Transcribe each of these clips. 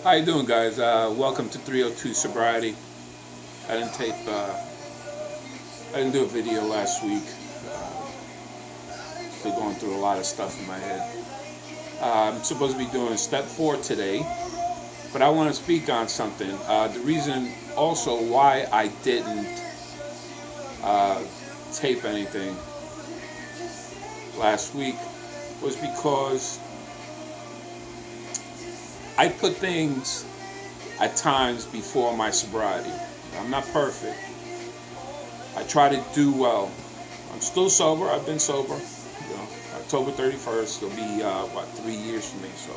How you doing, guys? Welcome to 302 Sobriety. I didn't tape. I didn't do a video last week. Still going through a lot of stuff in my head. I'm supposed to be doing step 4 today, but I want to speak on something. The reason also why I didn't tape anything last week was because I put things at times before my sobriety. I'm not perfect. I try to do well. I'm still sober. I've been sober. October 31st, it'll be 3 years for me. So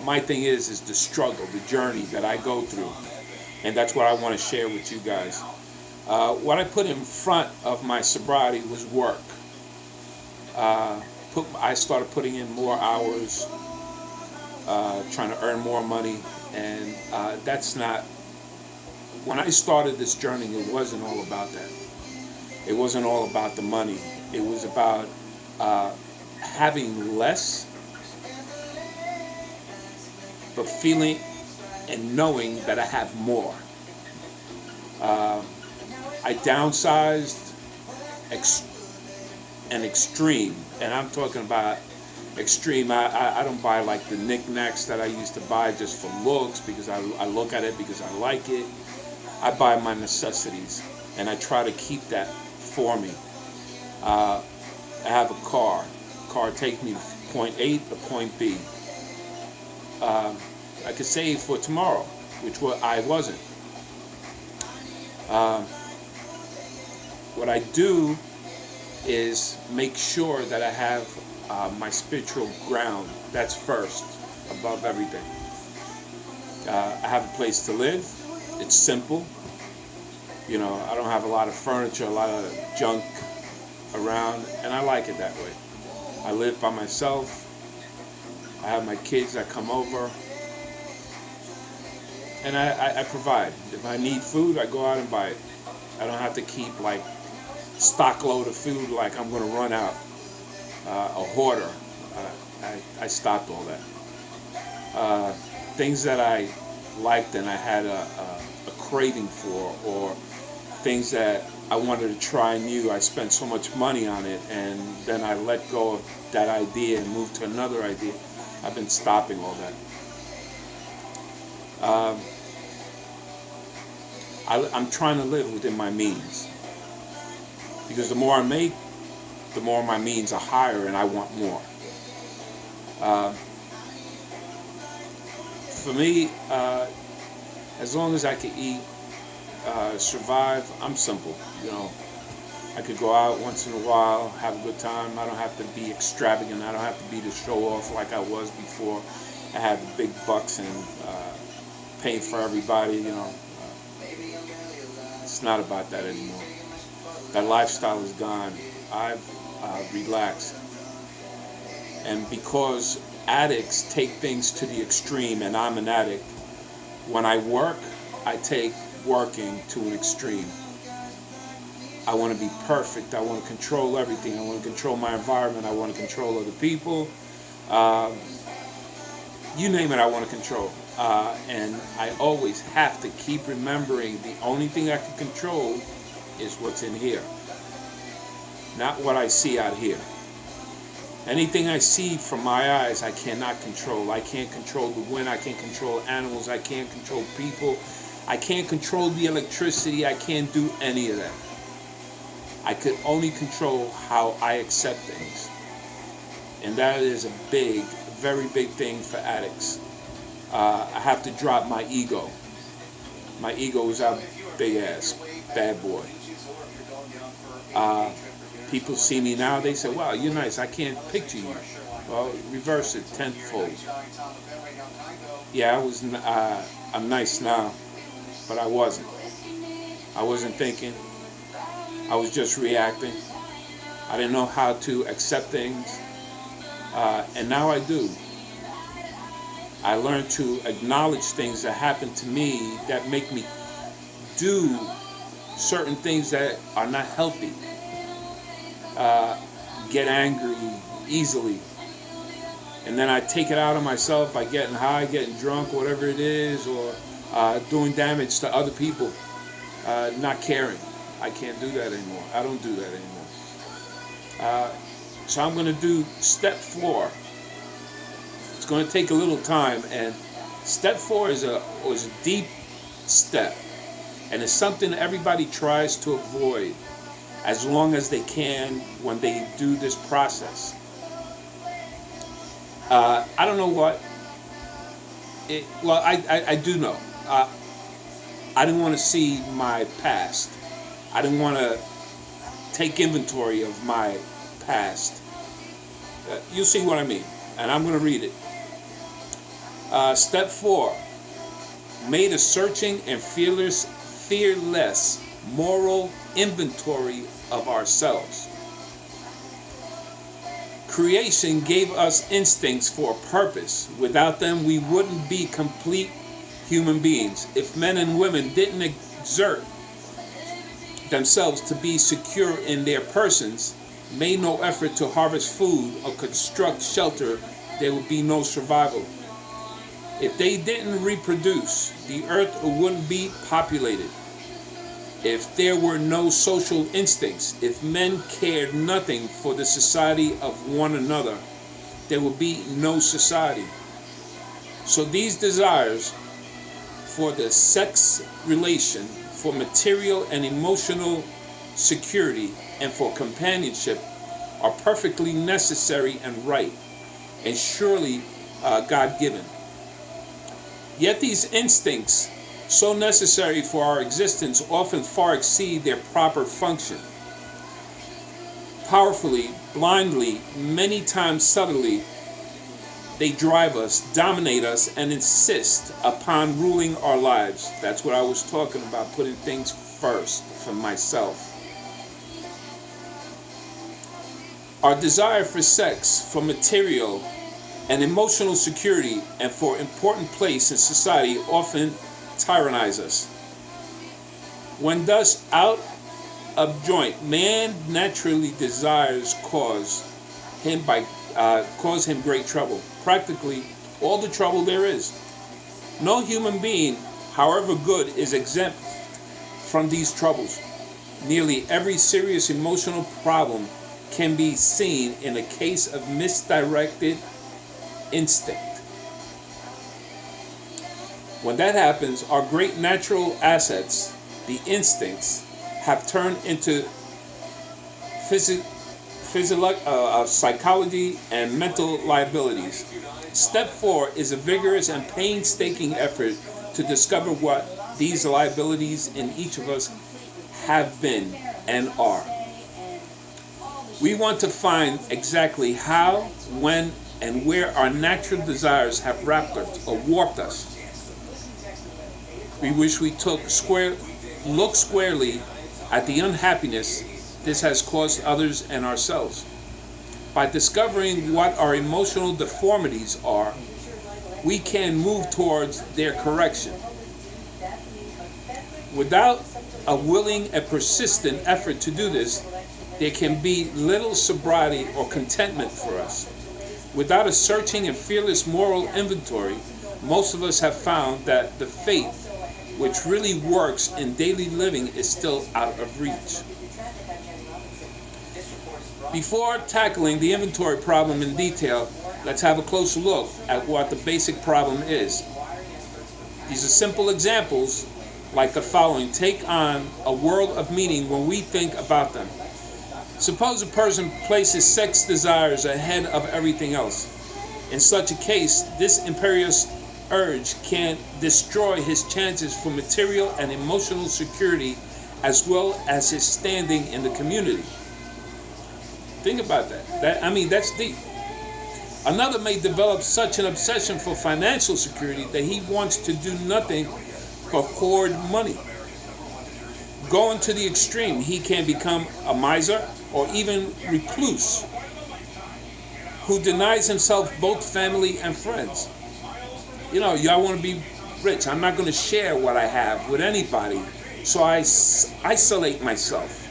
my thing is the struggle, the journey that I go through, and that's what I want to share with you guys. What I put in front of my sobriety was work. I started putting in more hours, trying to earn more money, and that's not. When I started this journey, it wasn't all about that. It wasn't all about the money. It was about having less, but feeling and knowing that I have more. I downsized an extreme, and I'm talking about extreme. I don't buy like the knickknacks that I used to buy just for looks because I look at it because I like it. I buy my necessities, and I try to keep that for me. I have a car. Car takes me from point A to point B. I could save for tomorrow, which I wasn't. What I do is make sure that I have my spiritual ground. That's first, above everything. I have a place to live. It's simple. I don't have a lot of furniture, a lot of junk around, and I like it that way. I live by myself. I have my kids that come over, and I provide. If I need food, I go out and buy it. I don't have to keep like stock load of food like I'm going to run out. A hoarder. I stopped all that. Things that I liked and I had a craving for, or things that I wanted to try new. I spent so much money on it, and then I let go of that idea and moved to another idea. I've been stopping all that. I'm trying to live within my means, because the more I make, the more my means are higher, and I want more. For me, as long as I can eat, survive, I'm simple. I could go out once in a while, have a good time. I don't have to be extravagant. I don't have to be the show off like I was before. I had the big bucks and paying for everybody. It's not about that anymore. That lifestyle is gone. I've relaxed. And because addicts take things to the extreme, and I'm an addict, when I work, I take working to an extreme. I want to be perfect. I want to control everything. I want to control my environment. I want to control other people. You name it, I want to control. And I always have to keep remembering the only thing I can control is what's in here, not what I see out here. Anything I see from my eyes, I cannot control. I can't control the wind. I can't control animals. I can't control people. I can't control the electricity. I can't do any of that. I could only control how I accept things. And that is a big, very big thing for addicts. I have to drop my ego. My ego is out big ass, bad boy. People see me now, they say, wow, you're nice. I can't picture you. Well, reverse it tenfold. Yeah, I'm nice now, but I wasn't. I wasn't thinking. I was just reacting. I didn't know how to accept things. And now I do. I learned to acknowledge things that happen to me that make me do certain things that are not healthy. Get angry easily. and then I take it out on myself by getting high, getting drunk, whatever it is, or doing damage to other people, not caring. I can't do that anymore. I don't do that anymore. So I'm going to do step 4. It's going to take a little time, and step 4 is a deep step, and it's something everybody tries to avoid as long as they can when they do this process. I don't know what. I do know. I didn't want to see my past. I didn't want to take inventory of my past. You'll see what I mean, and I'm going to read it. Step 4. Made a searching and fearless moral inventory of ourselves. Creation gave us instincts for a purpose. Without them, we wouldn't be complete human beings. If men and women didn't exert themselves to be secure in their persons, made no effort to harvest food or construct shelter, there would be no survival. If they didn't reproduce, the earth wouldn't be populated. If there were no social instincts, if men cared nothing for the society of one another, there would be no society. So these desires for the sex relation, for material and emotional security, and for companionship are perfectly necessary and right, and surely God-given. Yet these instincts, so necessary for our existence, often far exceed their proper function. Powerfully, blindly, many times subtly, they drive us, dominate us, and insist upon ruling our lives. That's what I was talking about, putting things first for myself. Our desire for sex, for material and emotional security, and for important place in society often tyrannize us. When thus out of joint, man naturally desires cause him great trouble. Practically all the trouble there is. No human being, however good, is exempt from these troubles. Nearly every serious emotional problem can be seen in a case of misdirected instinct. When that happens, our great natural assets, the instincts, have turned into psychology and mental liabilities. Step 4 is a vigorous and painstaking effort to discover what these liabilities in each of us have been and are. We want to find exactly how, when, and where our natural desires have wrapped us or warped us. We wish we look squarely at the unhappiness this has caused others and ourselves. By discovering what our emotional deformities are, we can move towards their correction. Without a willing and persistent effort to do this, there can be little sobriety or contentment for us. Without a searching and fearless moral inventory, most of us have found that the faith which really works in daily living is still out of reach. Before tackling the inventory problem in detail, let's have a closer look at what the basic problem is. These are simple examples like the following take on a world of meaning when we think about them. Suppose a person places sex desires ahead of everything else. In such a case, this imperious urge can destroy his chances for material and emotional security as well as his standing in the community. Think about that. That's deep. Another may develop such an obsession for financial security that he wants to do nothing but hoard money. Going to the extreme, he can become a miser or even recluse who denies himself both family and friends. I want to be rich. I'm not going to share what I have with anybody, so I isolate myself.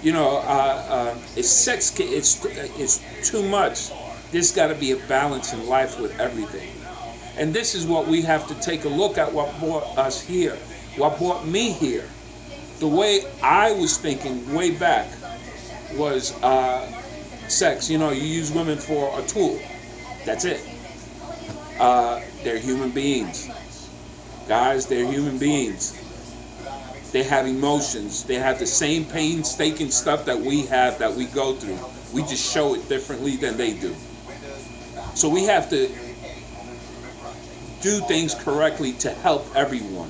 If sex is too much, There's got to be a balance in life with everything. And this is what we have to take a look at, what brought us here, what brought me here. The way I was thinking way back was sex. You use women for a tool. That's it. They're human beings. Guys, they're human beings. They have emotions. They have the same painstaking stuff that we have, that we go through. We just show it differently than they do. So we have to do things correctly to help everyone.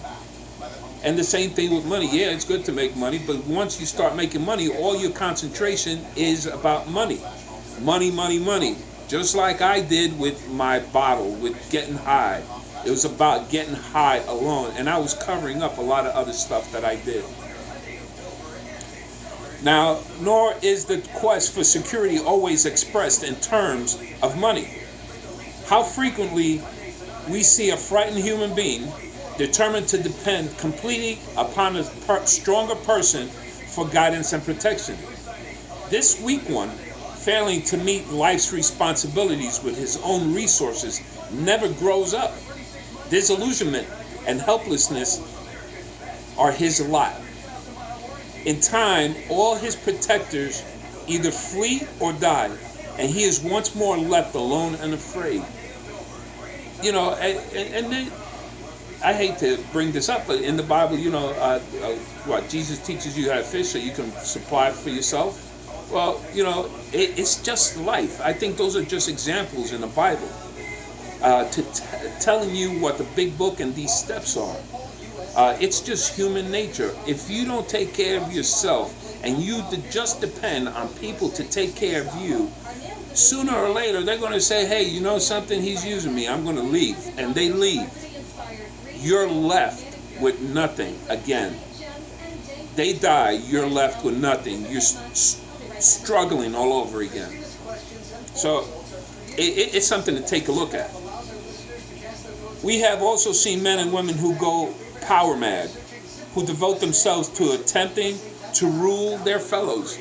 And the same thing with money. Yeah, it's good to make money, but once you start making money, all your concentration is about money. Money, money, money. Just like I did with my bottle, with getting high. It was about getting high alone, and I was covering up a lot of other stuff that I did. Now, nor is the quest for security always expressed in terms of money. How frequently we see a frightened human being determined to depend completely upon a stronger person for guidance and protection. This weak one, failing to meet life's responsibilities with his own resources, never grows up. Disillusionment and helplessness are his lot. In time, all his protectors either flee or die, and he is once more left alone and afraid. I hate to bring this up, but in the Bible, Jesus teaches you how to fish so you can supply for yourself. Well, it's just life. I think those are just examples in the Bible. Telling you what the big book and these steps are. It's just human nature. If you don't take care of yourself and you just depend on people to take care of you, sooner or later they're going to say, hey, you know something, he's using me, I'm going to leave. And they leave. You're left with nothing again. They die, you're left with nothing. You're struggling all over again. So it's something to take a look at. We have also seen men and women who go power mad, who devote themselves to attempting to rule their fellows.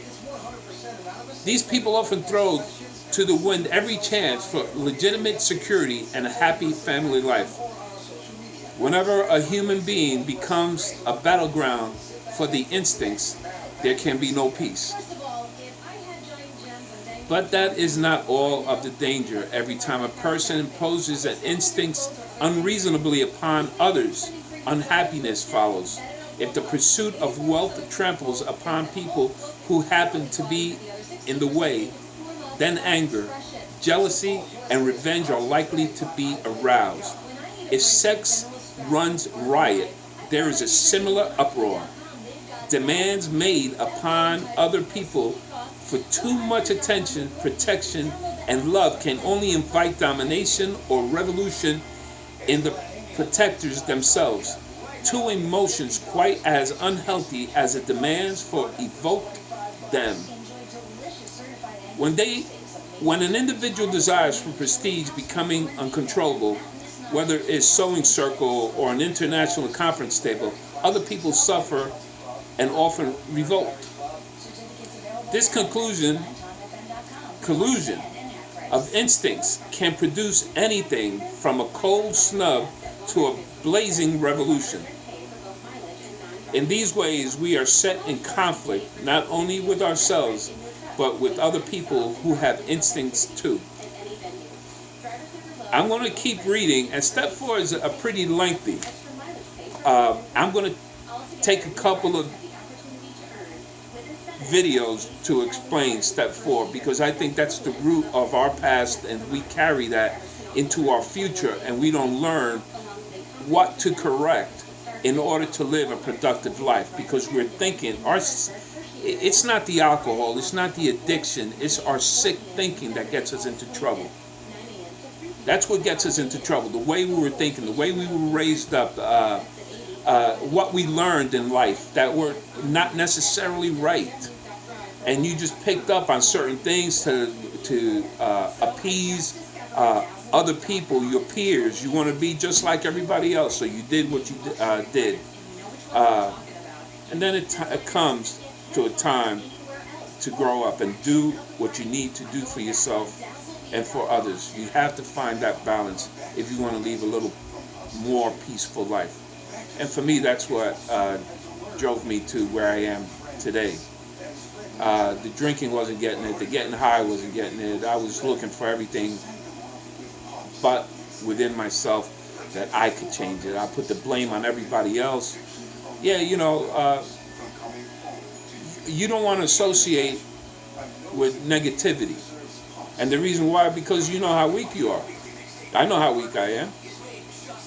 These people often throw to the wind every chance for legitimate security and a happy family life. Whenever a human being becomes a battleground for the instincts, there can be no peace. But that is not all of the danger. Every time a person imposes an instinct unreasonably upon others, unhappiness follows. If the pursuit of wealth tramples upon people who happen to be in the way, then anger, jealousy, and revenge are likely to be aroused. If sex runs riot, there is a similar uproar. Demands made upon other people for too much attention, protection, and love can only invite domination or revolution in the protectors themselves. Two emotions quite as unhealthy as the demands for evoked them. When an individual desires for prestige becoming uncontrollable, whether it's sewing circle or an international conference table, other people suffer and often revolt. This collusion of instincts can produce anything from a cold snub to a blazing revolution. In these ways, we are set in conflict not only with ourselves, but with other people who have instincts too. I'm going to keep reading, and step 4 is a pretty lengthy. I'm going to take a couple of videos to explain step 4, because I think that's the root of our past, and we carry that into our future, and we don't learn what to correct in order to live a productive life, because we're thinking it's not the alcohol, it's not the addiction, it's our sick thinking that gets us into trouble. That's what gets us into trouble. The way we were thinking, the way we were raised up, what we learned in life that were not necessarily right, and you just picked up on certain things to appease other people, your peers. You want to be just like everybody else, so you did what you did, and then it comes to a time to grow up and do what you need to do for yourself and for others. You have to find that balance if you want to leave a little more peaceful life. And for me, that's what drove me to where I am today. The drinking wasn't getting it. The getting high wasn't getting it. I was looking for everything but within myself that I could change it. I put the blame on everybody else. Yeah, you don't want to associate with negativity. And the reason why, because you know how weak you are. I know how weak I am.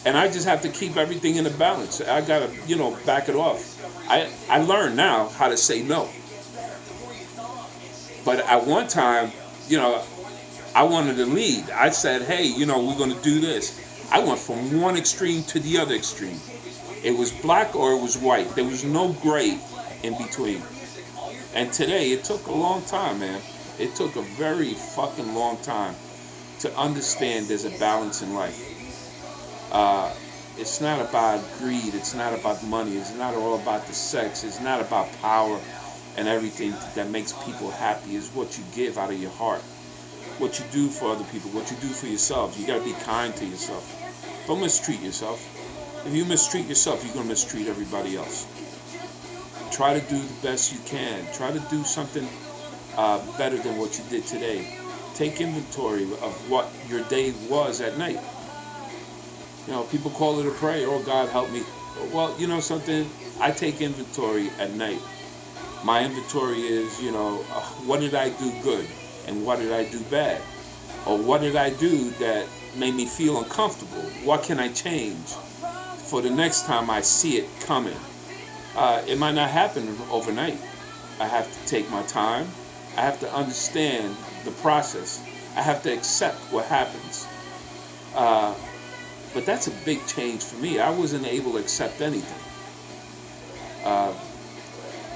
And I just have to keep everything in a balance. I got to, back it off. I learned now how to say no. But at one time, I wanted to lead. I said, hey, we're going to do this. I went from one extreme to the other extreme. It was black or it was white. There was no gray in between. And today, it took a long time, man. It took a very fucking long time to understand there's a balance in life. It's not about greed. It's not about money. It's not all about the sex. It's not about power and everything that makes people happy. Is what you give out of your heart. What you do for other people. What you do for yourself. You got to be kind to yourself. Don't mistreat yourself. If you mistreat yourself, you're going to mistreat everybody else. Try to do the best you can. Try to do something better than what you did today. Take inventory of what your day was at night. People call it a prayer. Oh, God, help me. Well, something? I take inventory at night. My inventory is, what did I do good? And what did I do bad? Or what did I do that made me feel uncomfortable? What can I change for the next time I see it coming? It might not happen overnight. I have to take my time. I have to understand the process. I have to accept what happens. But that's a big change for me. I wasn't able to accept anything.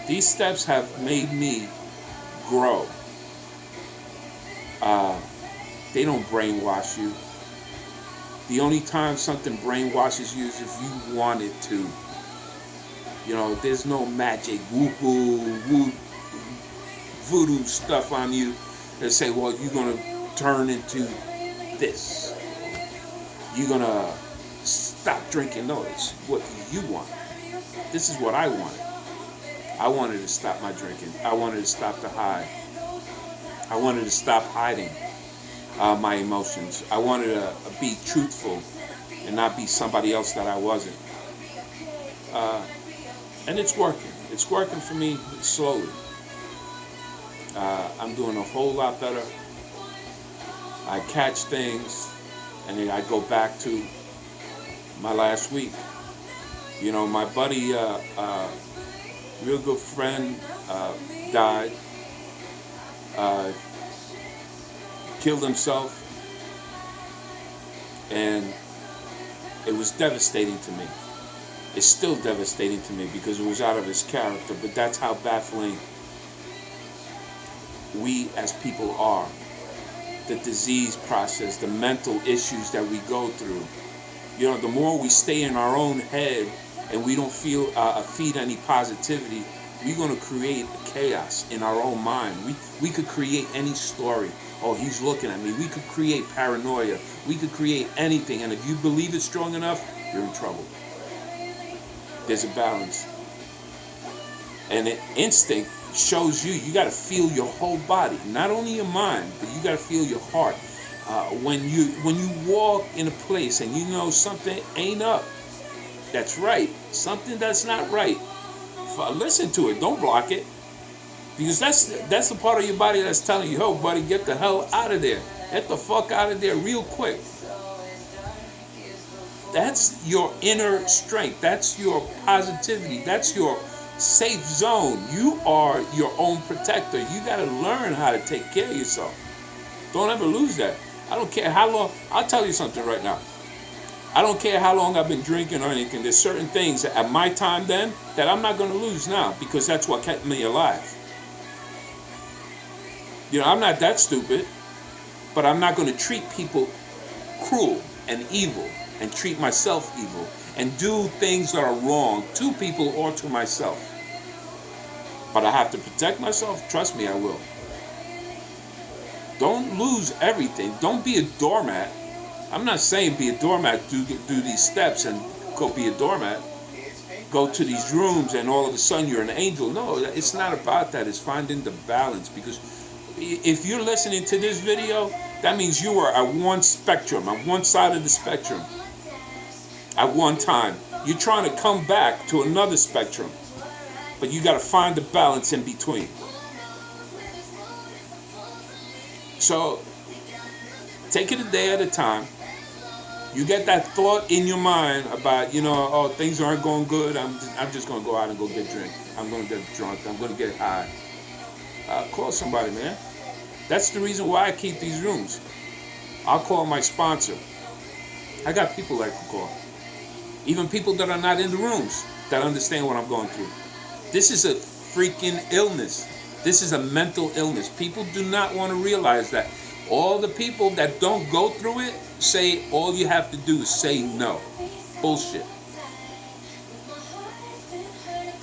These steps have made me grow. They don't brainwash you. The only time something brainwashes you is if you want it to. There's no magic voodoo stuff on you that say, well, you're going to turn into this. You're going to stop drinking. No, it's what you want. This is what I wanted. I wanted to stop my drinking. I wanted to stop the high. I wanted to stop hiding my emotions. I wanted to be truthful and not be somebody else that I wasn't. And it's working. It's working for me slowly. I'm doing a whole lot better. I catch things, and then I go back to my last week. My buddy, real good friend, died. Killed himself. And it was devastating to me. It's still devastating to me because it was out of his character, but that's how baffling we as people are. The disease process, the mental issues that we go through. The more we stay in our own head and we don't feed any positivity, we're going to create chaos in our own mind. We could create any story. Oh, he's looking at me. We could create paranoia. We could create anything. And if you believe it strong enough, you're in trouble. There's a balance. And an instinct shows you got to feel your whole body. Not only your mind, but you got to feel your heart. When you walk in a place and you know something ain't up, that's right. Something that's not right. Listen to it. Don't block it. Because that's the part of your body that's telling you, oh, buddy, get the hell out of there. Get the fuck out of there real quick. That's your inner strength. That's your positivity. That's your safe zone. You are your own protector. You got to learn how to take care of yourself. Don't ever lose that. I don't care how long. I'll tell you something right now. I don't care how long I've been drinking or anything. There's certain things at my time then that I'm not going to lose now because that's what kept me alive. I'm not that stupid, but I'm not going to treat people cruel and evil and treat myself evil and do things that are wrong to people or to myself. But I have to protect myself. Trust me, I will. Don't lose everything. Don't be a doormat. I'm not saying be a doormat, do these steps and go be a doormat. Go to these rooms and all of a sudden you're an angel. No, it's not about that. It's finding the balance. Because if you're listening to this video, that means you are at one spectrum, on one side of the spectrum. At one time. You're trying to come back to another spectrum. But you got to find the balance in between. So, take it a day at a time. You get that thought in your mind about, oh, things aren't going good. I'm just going to go out and go get drink. I'm going to get drunk. I'm going to get high. Call somebody, man. That's the reason why I keep these rooms. I'll call my sponsor. I got people I can call. Even people that are not in the rooms that understand what I'm going through. This is a freaking illness. This is a mental illness. People do not want to realize that. All the people that don't go through it say all you have to do is say no. Bullshit.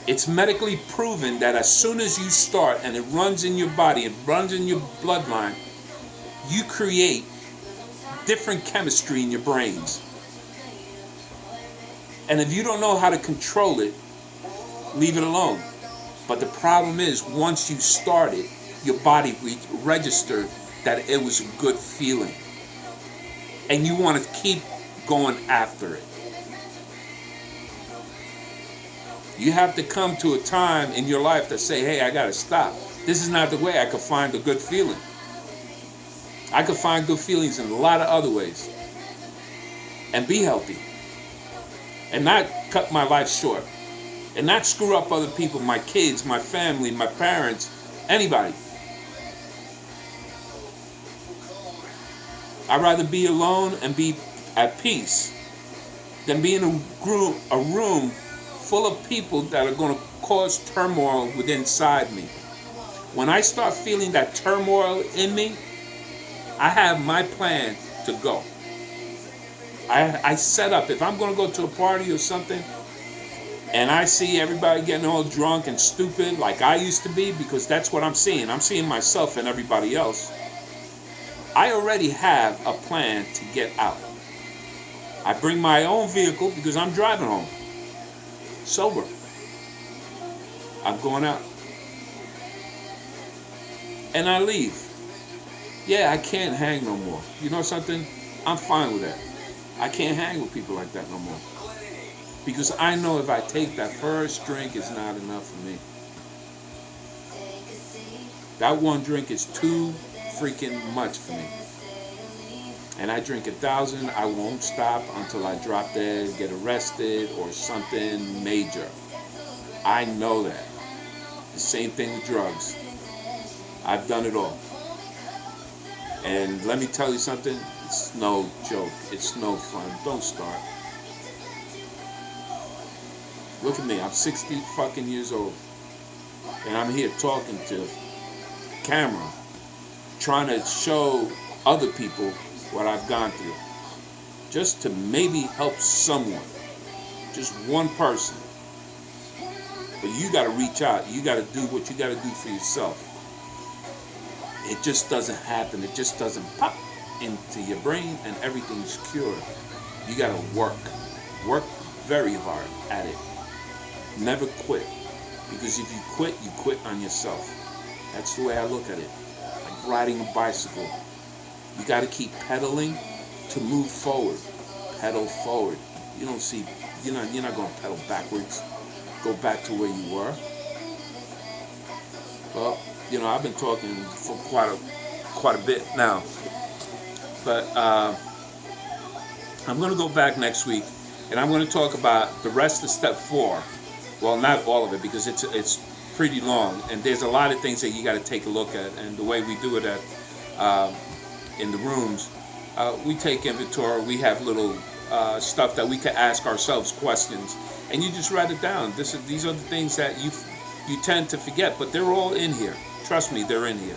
It's medically proven that as soon as you start and it runs in your body, it runs in your bloodline, you create different chemistry in your brains. And if you don't know how to control it, leave it alone. But the problem is, once you start it, your body registered that it was a good feeling. And you want to keep going after it. You have to come to a time in your life that say, hey, I got to stop. This is not the way I could find a good feeling. I could find good feelings in a lot of other ways. And be healthy. And not cut my life short. And not screw up other people, my kids, my family, my parents, anybody. I'd rather be alone and be at peace than be in a room full of people that are going to cause turmoil within inside me. When I start feeling that turmoil in me, I have my plan to go. I set up, if I'm going to go to a party or something, and I see everybody getting all drunk and stupid like I used to be, because that's what I'm seeing. I'm seeing myself and everybody else. I already have a plan to get out. I bring my own vehicle because I'm driving home. Sober. I'm going out. And I leave. Yeah, I can't hang no more. You know something? I'm fine with that. I can't hang with people like that no more. Because I know if I take that first drink, it's not enough for me. That one drink is too freaking much for me. And I drink 1,000, I won't stop until I drop dead, get arrested, or something major. I know that. The same thing with drugs. I've done it all. And let me tell you something, it's no joke. It's no fun. Don't start. Look at me, I'm 60 fucking years old. And I'm here talking to camera, trying to show other people what I've gone through. Just to maybe help someone. Just one person. But you gotta reach out. You gotta do what you gotta do for yourself. It just doesn't happen. It just doesn't pop into your brain and everything's cured. You gotta work. Work very hard at it. Never quit. Because if you quit on yourself. That's the way I look at it. Like riding a bicycle. You got to keep pedaling to move forward. Pedal forward. You don't see, you're not going to pedal backwards. Go back to where you were. Well, I've been talking for quite a bit now. But I'm going to go back next week and I'm going to talk about the rest of step 4. Well, not all of it because it's pretty long and there's a lot of things that you got to take a look at, and the way we do it at in the rooms, we take inventory. We have little stuff that we can ask ourselves questions, and you just write it down. These are the things that you tend to forget, but they're all in here. Trust me, they're in here.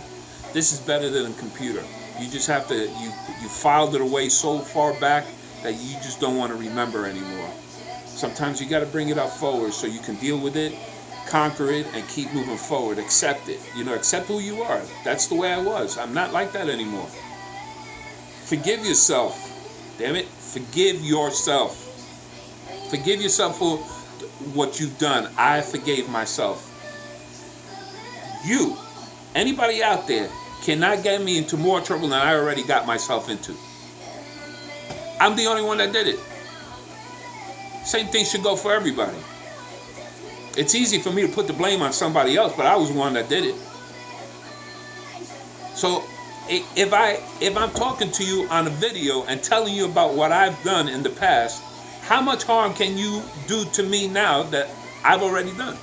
This is better than a computer. You just have to you filed it away so far back that you just don't want to remember anymore. Sometimes you got to bring it up forward so you can deal with it conquer it and keep moving forward. Accept it. Accept who you are. That's the way I was. I'm not like that anymore. Forgive yourself. Damn it. Forgive yourself. Forgive yourself for what you've done. I forgave myself. You, anybody out there, cannot get me into more trouble than I already got myself into. I'm the only one that did it. Same thing should go for everybody. It's easy for me to put the blame on somebody else, but I was the one that did it. So if I'm talking to you on a video and telling you about what I've done in the past, how much harm can you do to me now that I've already done?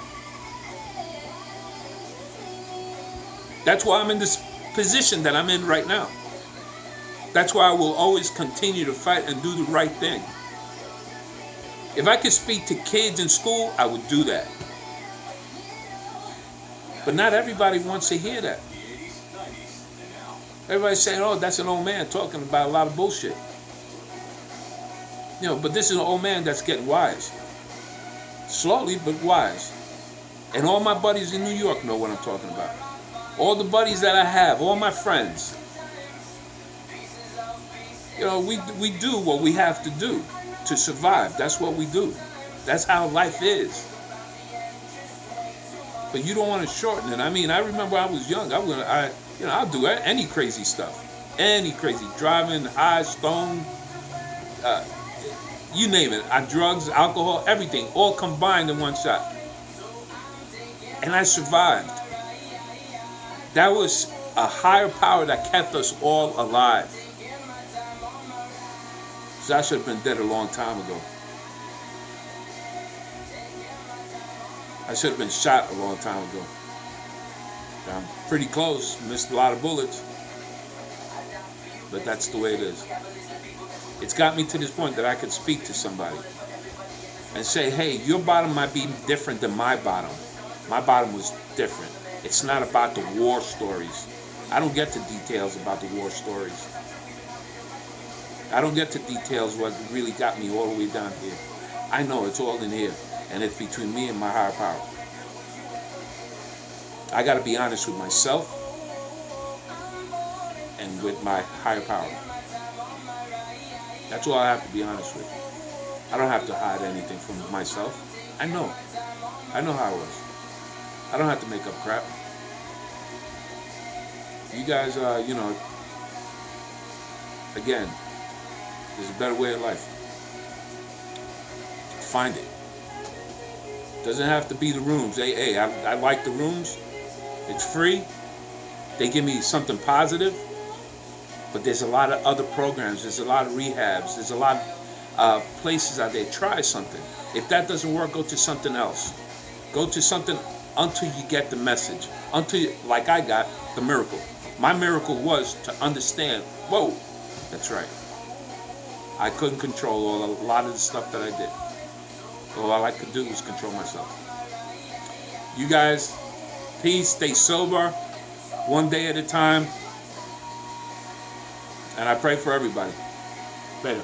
That's why I'm in this position that I'm in right now. That's why I will always continue to fight and do the right thing. If I could speak to kids in school, I would do that. But not everybody wants to hear that. Everybody's saying, oh, that's an old man talking about a lot of bullshit. But this is an old man that's getting wise. Slowly, but wise. And all my buddies in New York know what I'm talking about. All the buddies that I have, all my friends. We do what we have to do to survive. That's what we do. That's how life is. But you don't want to shorten it. I mean, I remember I was young. I'll do any crazy stuff. Any crazy. Driving, high, stone, you name it. Drugs, alcohol, everything. All combined in one shot. And I survived. That was a higher power that kept us all alive. So I should have been dead a long time ago. I should have been shot a long time ago. I'm pretty close, missed a lot of bullets. But that's the way it is. It's got me to this point that I could speak to somebody and say, hey, your bottom might be different than my bottom. My bottom was different. It's not about the war stories. I don't get to details about the war stories. I don't get to details what really got me all the way down here. I know it's all in here, and it's between me and my higher power. I got to be honest with myself and with my higher power. That's all I have to be honest with. I don't have to hide anything from myself. I know how I was. I don't have to make up crap. You guys, again, there's a better way of life. Find it. Doesn't have to be the rooms. Hey, I like the rooms. It's free. They give me something positive. But there's a lot of other programs. There's a lot of rehabs. There's a lot of places out there. Try something. If that doesn't work, go to something else. Go to something until you get the message. Until, like I got, the miracle. My miracle was to understand, whoa, that's right. I couldn't control a lot of the stuff that I did. All I could do was control myself. You guys, peace, stay sober, one day at a time. And I pray for everybody. Later.